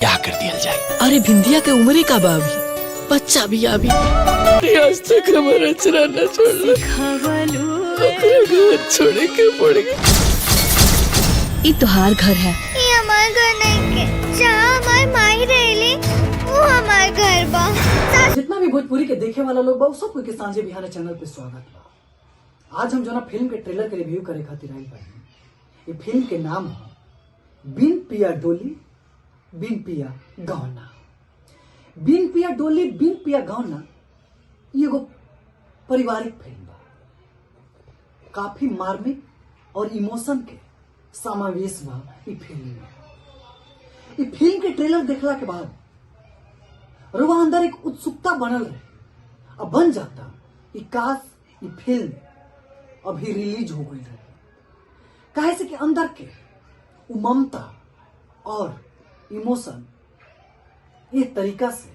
क्या कर दिया जाए। अरे भिंदिया के उम्र का बाबी बच्चा भी आबी आज तक हमारा चराना छोड़ना छोड़े के पड़ेगा। ये तोहार घर है। ये हमार घर नहीं के जहाँ हमार माई रहेली वो हमार घर बा। जितना भी भोजपुरी के देखे वाला लोग बा उ सब के सांझे बिहार चैनल पे स्वागत बा। आज हम जो ना फिल्म के ट्रेलर के रिव्यू करे खातिर आइल बानी। ये फिल्म के नाम है बिन पिया डोली बिन पिया गहना। बिन पिया डोली बिन पिया गहना ये एगो पारिवारिक फिल्म बा। काफी मार्मिक और इमोशन के समावेश बा ई फिल्म में। ई फिल्म के ट्रेलर देखला के बाद रुआ अंदर एक उत्सुकता बनल रहे अब बन जाता ई काश ई फिल्म अभी रिलीज हो गई रहे। काहे से कि अंदर के ममता और इमोशन इस तरीका से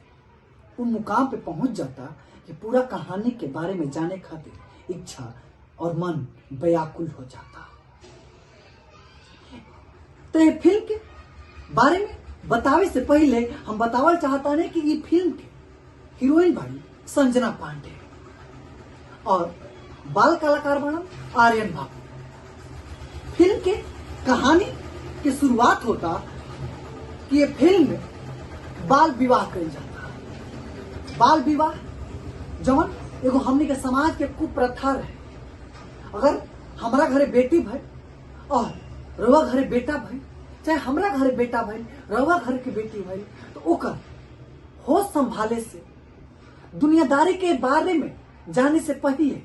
उन मुकाम पे पहुंच जाता कि पूरा कहानी के बारे में जाने खातिर इच्छा और मन व्याकुल हो जाता। तो ये फिल्म के बारे में बतावे से पहले हम बतावल चाहता नहीं कि ये फिल्म के हीरोइन भाई संजना पांडे और बाल कलाकार बनल आर्यन बाबू। फिल्म के कहानी की शुरुआत होता कि ये फिल्म में बाल विवाह कल जाता। बाल विवाह जवन एगो हमनी के समाज के कुप्रथा रहे। अगर हमारा घरे बेटी भाई और रवा घरे बेटा भाई, चाहे हमरा घरे बेटा भाई रवा घर के बेटी भाई, तो ओकर होश संभाले से दुनियादारी के बारे में जाने से पहले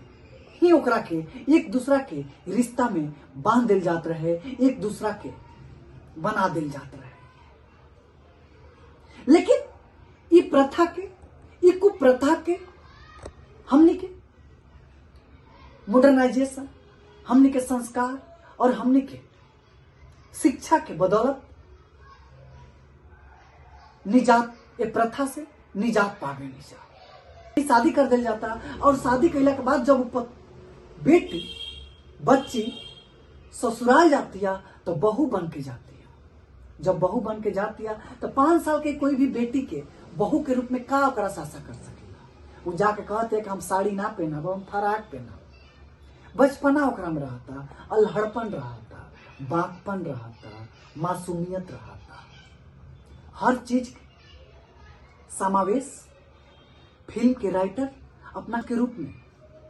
ही ओकरा के एक दूसरा के रिश्ता में बांध दिल जात रहे, एक दूसरा के बना दिल जात रहे। लेकिन ये प्रथा के ये कुप्रथा के हमने के मॉडर्नाइजेशन, हमने के संस्कार और हमने के शिक्षा के बदौलत निजात ये प्रथा से निजात पावे निजात शादी कर दिल जाता। और शादी कैला के बाद जब बेटी बच्ची ससुराल जाती है तो बहू बन के जाती है। जब बहू बन के जाती है तो 5 साल के कोई भी बेटी के बहू के रूप में का ओकरा सासा कर सकेला। वो जाके कहते हैं कि हम साड़ी ना पहनब, हम फराक पहनब। बचपना ओकरा में रहता, अल्हड़पन रहता, बाकपन रहता, मासूमियत रहता। हर चीज के समावेश फिल्म के राइटर अपना के रूप में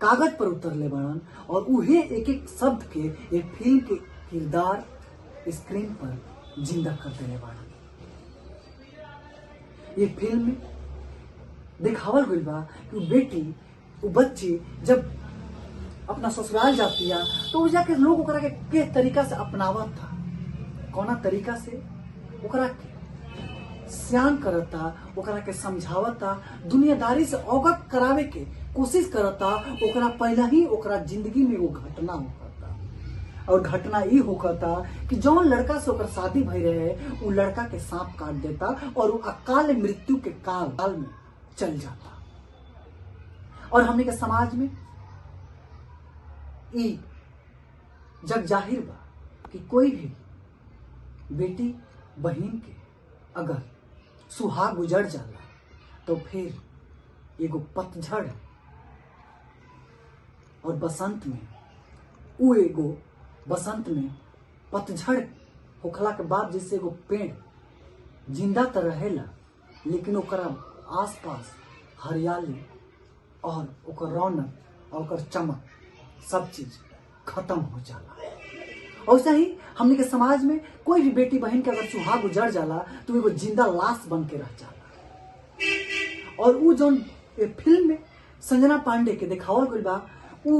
कागज पर उतर ले बनन और उहे एक एक शब्द के एक फिल्म के किरदार स्क्रीन पर जिंदा कर देने बनन। ये फिल्म में दिखावल गइल बा कि वो बेटी वो बच्ची जब अपना ससुराल जाती है तो जाके लोग ओकरा के तरीका से अपनावत था, कौना तरीका से ओकरा के सियान करता, ओकरा के समझावता, दुनियादारी से अवगत करावे के कोशिश करता। ओकरा पहला ही ओकरा जिंदगी में वो घटना होता और घटना ये होता कि जौन लड़का से ओकर शादी भई रहे वो लड़का के सांप काट देता और वो अकाल मृत्यु के काल में चल जाता। और हमने के समाज में ई जग जाहिर बा कि कोई भी बेटी बहन के अगर सुहाग उजड़ जाला तो फिर एगो पतझड़ और बसंत में वो एगो बसंत में पतझड़ होखला के बाद जैसे एगो पेड़ जिंदा तो रहेला लेकिन ओकरा आसपास हरियाली और ओकर रौनक और ओकर चमक सब चीज खत्म हो जाला। वैसे ही हमने के समाज में कोई भी बेटी बहन के अगर सुहाग उजड़ जाला तो एगो जिंदा लाश बन के रह जाला। और वो जो फिल्म में संजना पांडे के दिखावल गइल बा वो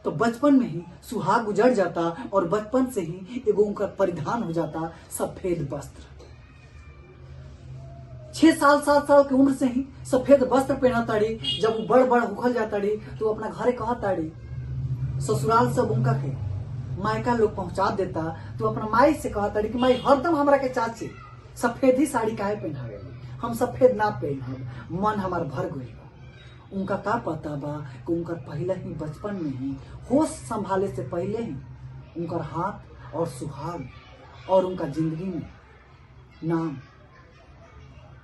तो बचपन में ही सुहाग उजड़ जाता और बचपन से ही एगो उनका परिधान हो जाता सफेद वस्त्र। 6 साल 7 साल की उम्र से ही सफेद वस्त्र पहना ताड़ी। जब वो बड़ बड़ उखल जाता तो अपना घरे कहा ताड़ी ससुराल सब उनका के मायका लोग पहुंचा देता तो अपना माई से कहा ताड़ी कि माई हरदम हमरा के चाची सफेद ही साड़ी काहे पहनावे, हम सफेद ना पहनब, मन हमार भर गइल बा। उनका का पता बा कि उनका पहले ही बचपन में ही होश संभाले से पहले ही उनका हाथ और सुहाग और उनका जिंदगी में नाम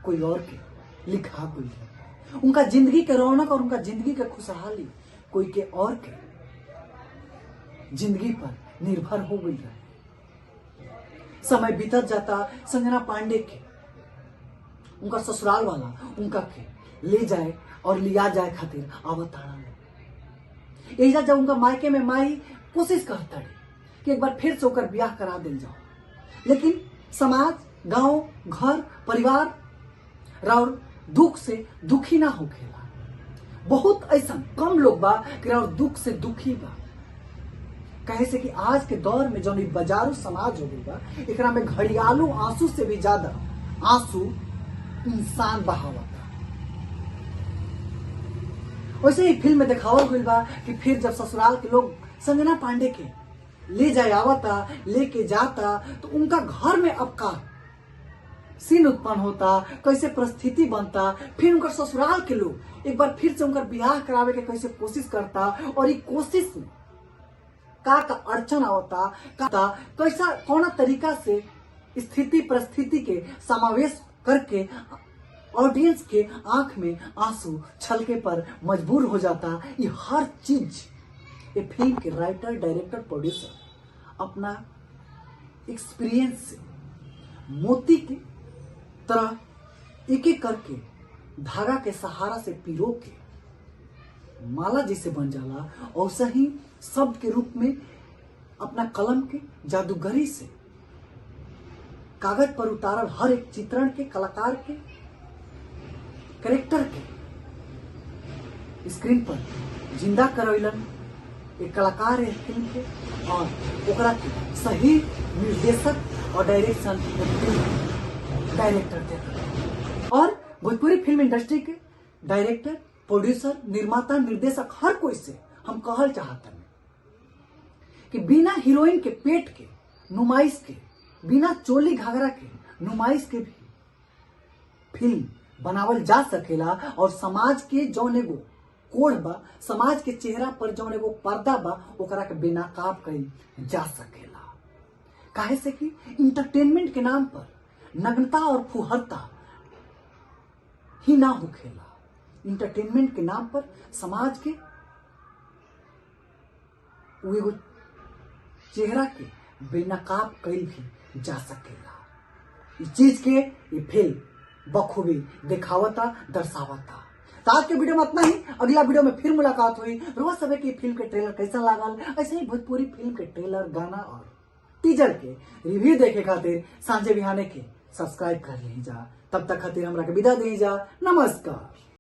कोई और के लिखा गई रहे। उनका जिंदगी के रौनक और उनका जिंदगी के खुशहाली कोई के और के जिंदगी पर निर्भर हो गई रहे। समय बीतत जाता, संजना पांडे के उनका ससुराल वाला उनका के ले जाए और लिया जाए खातिर आवताड़ा में। एजा जब उनका मायके में माई कोशिश करता है कि एक बार फिर से होकर ब्याह करा दिल जाओ, लेकिन समाज, गांव, घर, परिवार और दुख से दुखी ना होखेला। बहुत ऐसा कम लोग बा कि और दुख से दुखी बा। कहे से कि आज के दौर में जो बाजारू समाज हो गई बा, एकरा में घड़ियालू आंसू से भी ज्यादा आंसू इंसान बहावता। वैसे ही फिल्म में दिखावा गई बा कि फिर जब ससुराल के लोग संजना पांडे के ले जाए आवता, लेके जाता, तो उनका घर में अब का सीन उत्पन्न होता, कैसे परिस्थिति बनता। फिर उनका ससुराल के लोग एक बार फिर से उनका ब्याह करावे के कैसे कोशिश करता, और ये कोशिश में का अड़चन आवता, कैसा कौन तरीका से स्थिति परिस्थिति के समावेश करके ऑडियंस के आंख में आंसू छलके पर मजबूर हो जाता। ये हर चीज ये फिल्म के राइटर, डायरेक्टर, प्रोड्यूसर अपना एक्सपीरियंस से मोती की तरह एक एक करके धागा के सहारा से पिरो के माला जैसे बन जाला, और सही शब्द के रूप में अपना कलम के जादूगरी से कागज पर उतारल हर एक चित्रण के, कलाकार के, कैरेक्टर के स्क्रीन पर जिंदा करैलन एक कलाकार है फिल्म के, और ओकरा के सही निर्देशक और डायरेक्शन डायरेक्टर थे। और भोजपुरी फिल्म इंडस्ट्री के डायरेक्टर, प्रोड्यूसर, निर्माता, निर्देशक हर कोई से हम कहल चाहते हैं कि बिना हीरोइन के पेट के नुमाइश के, बिना चोली घाघरा के नुमाइश के भी फिल्म बनावल जा सकेला। और समाज के जौन एगो कोड बा, समाज के चेहरा पर जौन एगो पर्दा बा, ओकरा के बेनकाब कइल जा सकेला। काहे से कि इंटरटेनमेंट के नाम पर नग्नता और फुहरता ही ना होखेला। इंटरटेनमेंट के नाम पर समाज के वो एगो चेहरा के बेनकाब कइल भी जा सकेला। इस चीज के ये फिल्म बखूबी दिखावता, दर्शावता। तो आज के वीडियो में इतना ही। अगला वीडियो में फिर मुलाकात हुई। रोज सब की फिल्म के ट्रेलर कैसा लागल, ऐसे ही भोजपुरी फिल्म के ट्रेलर, गाना और टीजर के रिव्यू देखे खातिर सांझे बिहाने के सब्सक्राइब कर ली जा। तब तक खातिर हमरा के विदा दी जा। नमस्कार।